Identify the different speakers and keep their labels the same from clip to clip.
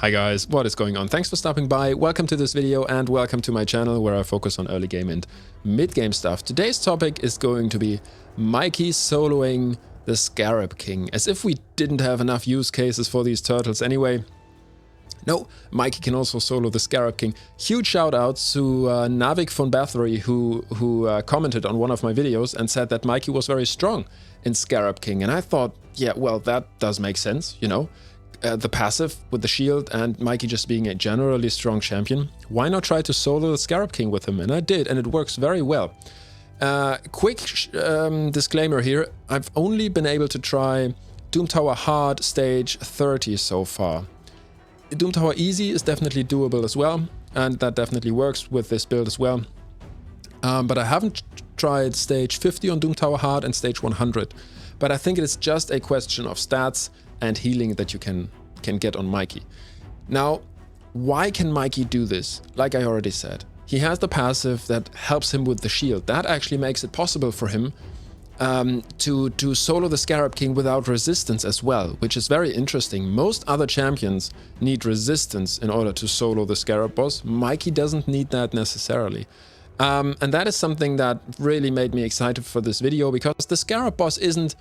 Speaker 1: Hi guys, what is going on? Thanks for stopping by. Welcome to this video and welcome to my channel where I focus on early game and mid game stuff. Today's topic is going to be Mikey soloing the Scarab King, as if we didn't have enough use cases for these turtles anyway. No, Mikey can also solo the Scarab King. Huge shout out to Navik von Bathory who commented on one of my videos and said that Mikey was very strong in Scarab King, and I thought, yeah, well, that does make sense, you know. The passive with the shield and Mikey just being a generally strong champion. Why not try to solo the Scarab King with him? And I did, and it works very well. Quick disclaimer here, I've only been able to try Doom Tower Hard stage 30 so far. Doom Tower Easy is definitely doable as well, and that definitely works with this build as well. But I haven't tried stage 50 on Doom Tower Hard and stage 100. But I think it is just a question of stats and healing that you can get on Mikey. Now, why can Mikey do this? Like I already said, he has the passive that helps him with the shield. That actually makes it possible for him to solo the Scarab King without resistance as well, which is very interesting. Most other champions need resistance in order to solo the Scarab boss. Mikey doesn't need that necessarily. And that is something that really made me excited for this video, because the Scarab boss isn't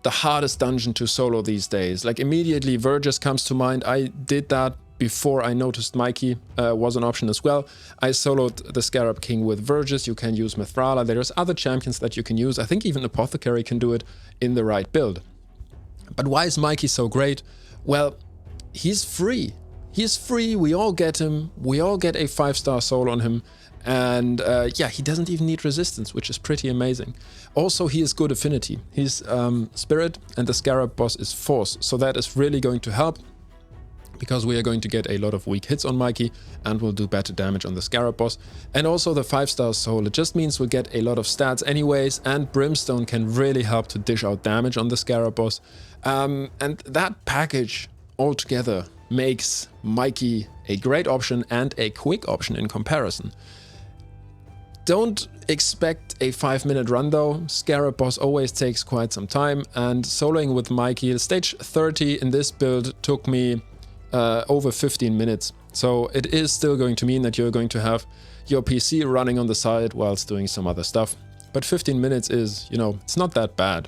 Speaker 1: the hardest dungeon to solo these days. Like immediately Vergis comes to mind. I did that before I noticed Mikey was an option as well. I soloed the Scarab King with Vergis. You can use Mithrala. There's other champions that you can use. I think even Apothecary can do it in the right build. But why is Mikey so great? Well, he's free. He's free. We all get him. We all get a 5-star solo on him. And yeah, he doesn't even need resistance, which is pretty amazing. Also, he is good affinity. He's Spirit, and the Scarab boss is Force. So that is really going to help, because we are going to get a lot of weak hits on Mikey and we'll do better damage on the Scarab boss. And also the 5-star soul, it just means we'll get a lot of stats anyways, and Brimstone can really help to dish out damage on the Scarab boss. And that package altogether makes Mikey a great option and a quick option in comparison. Don't expect a 5-minute run though. Scarab boss always takes quite some time, and soloing with Mikey, stage 30 in this build took me over 15 minutes. So it is still going to mean that you're going to have your PC running on the side whilst doing some other stuff. But 15 minutes is, you know, it's not that bad.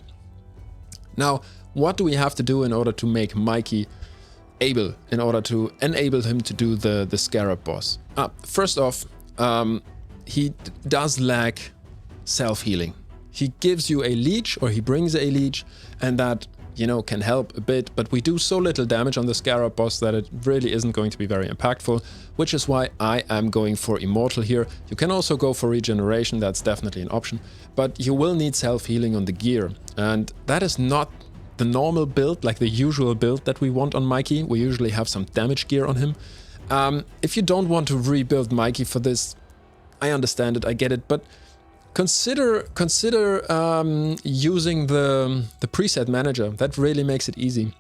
Speaker 1: Now, what do we have to do in order to make Mikey able, in order to enable him to do the Scarab boss? First off, he does lack self-healing. He gives you a leech, or he brings a leech, and that, you know, can help a bit, but we do so little damage on the Scarab boss that it really isn't going to be very impactful, which is why I am going for Immortal here. You can also go for regeneration, that's definitely an option, but you will need self-healing on the gear, and that is not the normal build, like the usual build that we want on Mikey. We usually have some damage gear on him. If you don't want to rebuild Mikey for this, I understand it, I get it, but consider using the preset manager. That really makes it easy.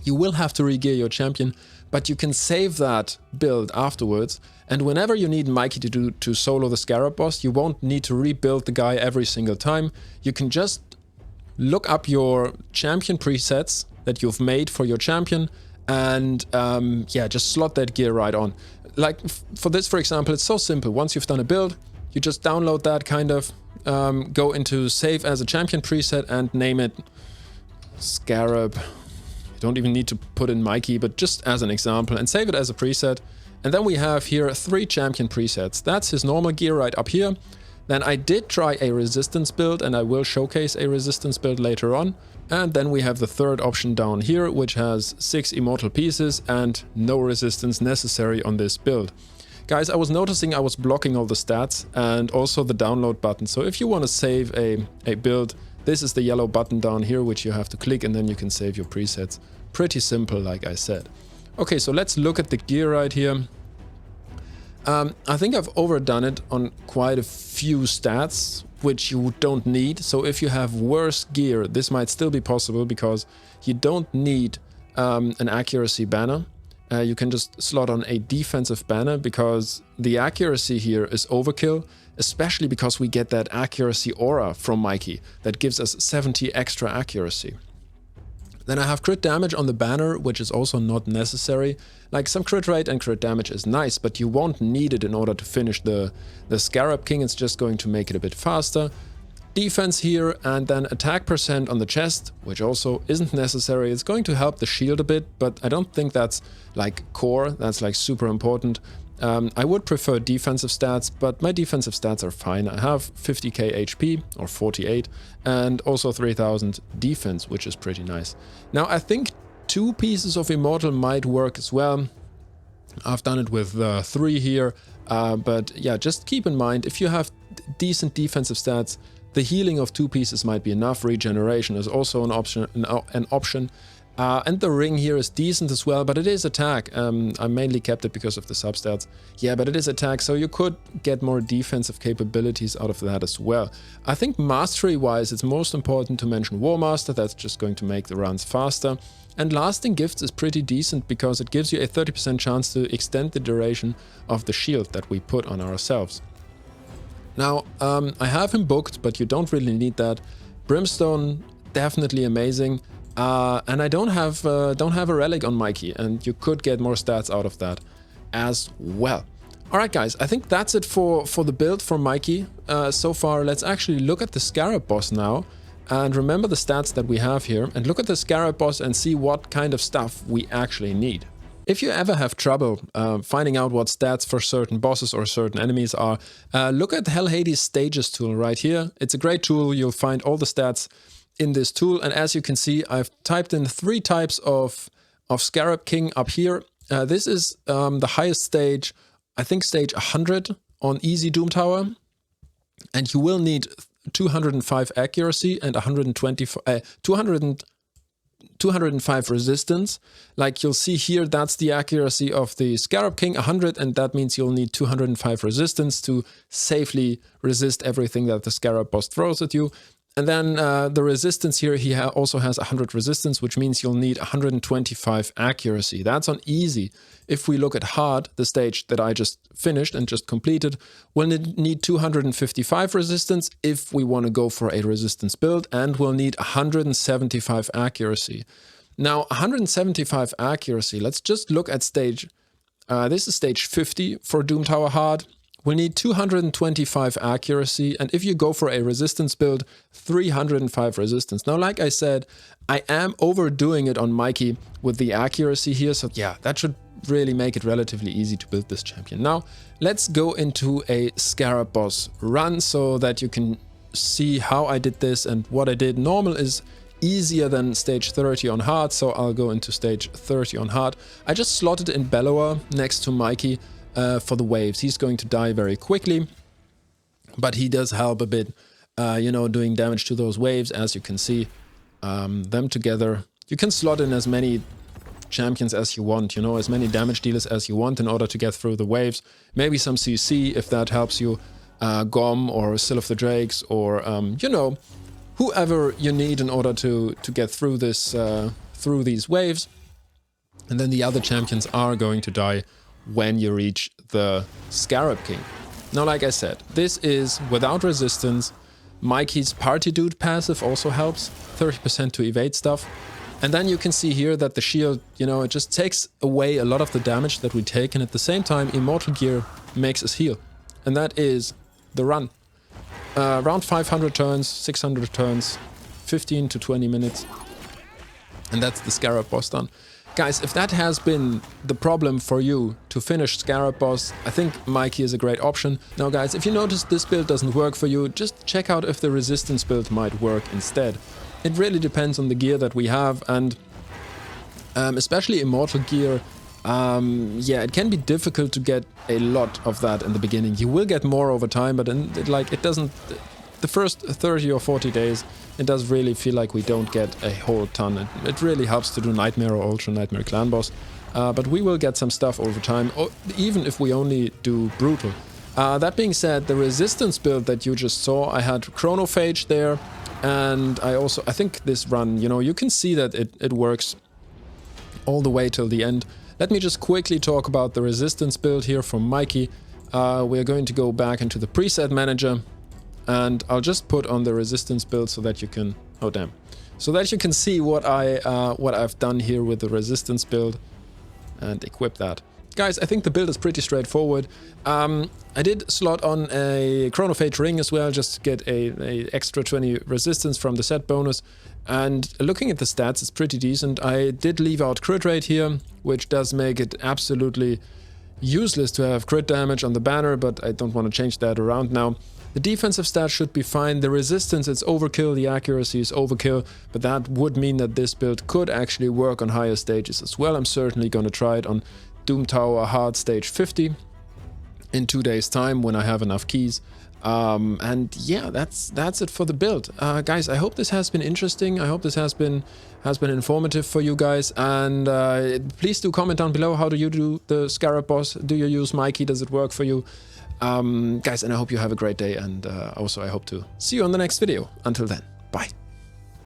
Speaker 1: You will have to regear your champion, but you can save that build afterwards, and whenever you need Mikey to solo the Scarab boss, you won't need to rebuild the guy every single time. You can just look up your champion presets that you've made for your champion, and yeah, just slot that gear right on. Like for this, for example, it's so simple. Once you've done a build, you just download that, kind of go into save as a champion preset and name it Scarab. You don't even need to put in Mikey, but just as an example, and save it as a preset. And then we have here 3 champion presets. That's his normal gear right up here. Then I did try a resistance build, and I will showcase a resistance build later on. And then we have the third option down here, which has 6 immortal pieces and no resistance necessary on this build. Guys, I was noticing I was blocking all the stats and also the download button. So if you want to save a build, this is the yellow button down here, which you have to click, and then you can save your presets. Pretty simple, like I said. Okay, so let's look at the gear right here. I think I've overdone it on quite a few stats, which you don't need. So if you have worse gear, this might still be possible, because you don't need an accuracy banner. You can just slot on a defensive banner, because the accuracy here is overkill, especially because we get that accuracy aura from Mikey that gives us 70 extra accuracy. Then I have crit damage on the banner, which is also not necessary. Like, some crit rate and crit damage is nice, but you won't need it in order to finish the Scarab King. It's just going to make it a bit faster. Defense here, and then attack percent on the chest, which also isn't necessary. It's going to help the shield a bit, but I don't think that's like core. That's like super important. I would prefer defensive stats, but my defensive stats are fine. I have 50k HP, or 48, and also 3000 defense, which is pretty nice. Now, I think 2 pieces of Immortal might work as well. I've done it with 3 here, but yeah, just keep in mind, if you have decent defensive stats, the healing of 2 pieces might be enough. Regeneration is also an option. And the ring here is decent as well, but it is attack. I mainly kept it because of the substats. Yeah, but it is attack, so you could get more defensive capabilities out of that as well. I think mastery-wise, it's most important to mention War Master. That's just going to make the runs faster. And lasting gifts is pretty decent because it gives you a 30% chance to extend the duration of the shield that we put on ourselves. Now, I have him booked, but you don't really need that. Brimstone, definitely amazing. And I don't have a relic on Mikey, and you could get more stats out of that as well. Alright guys, I think that's it for the build for Mikey so far. Let's actually look at the Scarab boss now, and remember the stats that we have here, and look at the Scarab boss and see what kind of stuff we actually need. If you ever have trouble finding out what stats for certain bosses or certain enemies are, look at Hell Hades Stages tool right here. It's a great tool. You'll find all the stats in this tool, and as you can see, I've typed in 3 types of Scarab King up here. This is the highest stage, I think stage 100 on easy Doom Tower, and you will need 205 accuracy and 205 resistance. Like you'll see here, that's the accuracy of the Scarab King, 100, and that means you'll need 205 resistance to safely resist everything that the Scarab boss throws at you. And then the resistance here, he also has 100 resistance, which means you'll need 125 accuracy. That's on easy. If we look at hard, the stage that I just finished and just completed, we'll need 255 resistance if we want to go for a resistance build, and we'll need 175 accuracy. Now, 175 accuracy, let's just look at stage, this is stage 50 for Doom Tower Hard. We'll need 225 accuracy, and if you go for a resistance build, 305 resistance. Now, like I said, I am overdoing it on Mikey with the accuracy here, so yeah, that should really make it relatively easy to build this champion. Now, let's go into a Scarab boss run so that you can see how I did this and what I did. Normal is easier than stage 30 on hard, so I'll go into stage 30 on hard. I just slotted in Bellower next to Mikey for the waves. He's going to die very quickly, but he does help a bit, you know, doing damage to those waves, as you can see them together. You can slot in as many champions as you want, you know, as many damage dealers as you want in order to get through the waves. Maybe some CC if that helps you, Gom or Seal of the Drakes, or you know, whoever you need in order to get through this through these waves. And then the other champions are going to die when you reach the Scarab King. Now, like I said, this is without resistance. Mikey's Party Dude passive also helps, 30% to evade stuff. And then you can see here that the shield, you know, it just takes away a lot of the damage that we take, and at the same time, Immortal gear makes us heal. And that is the run. Around 500 turns, 600 turns, 15 to 20 minutes. And that's the Scarab boss done. Guys, if that has been the problem for you to finish Scarab boss, I think Mikey is a great option. Now guys, if you notice this build doesn't work for you, just check out if the resistance build might work instead. It really depends on the gear that we have, and especially Immortal gear, yeah, it can be difficult to get a lot of that in the beginning. You will get more over time, but it doesn't... The first 30 or 40 days, it does really feel like we don't get a whole ton. It really helps to do Nightmare or Ultra Nightmare Clan Boss, but we will get some stuff over time, even if we only do Brutal. That being said, the resistance build that you just saw, I had Chronophage there, and I think this run, you know, you can see that it works all the way till the end. Let me just quickly talk about the resistance build here from Mikey. We're going to go back into the preset manager, and I'll just put on the resistance build so that you can... Oh, damn. So that you can see what I've done here with the resistance build, and equip that. Guys, I think the build is pretty straightforward. I did slot on a Chronophage ring as well, just to get a extra 20 resistance from the set bonus. And looking at the stats, it's pretty decent. I did leave out crit rate here, which does make it absolutely useless to have crit damage on the banner, but I don't want to change that around now. The defensive stats should be fine. The resistance, it's overkill. The accuracy is overkill, but that would mean that this build could actually work on higher stages as well. I'm certainly going to try it on Doom Tower Hard Stage 50 in 2 days time when I have enough keys. And yeah, that's it for the build. Guys, I hope this has been interesting. I hope this has been informative for you guys. And please do comment down below, how do you do the Scarab boss? Do you use Mikey? Does it work for you? Guys, and I hope you have a great day. And also I hope to see you on the next video. Until then, bye.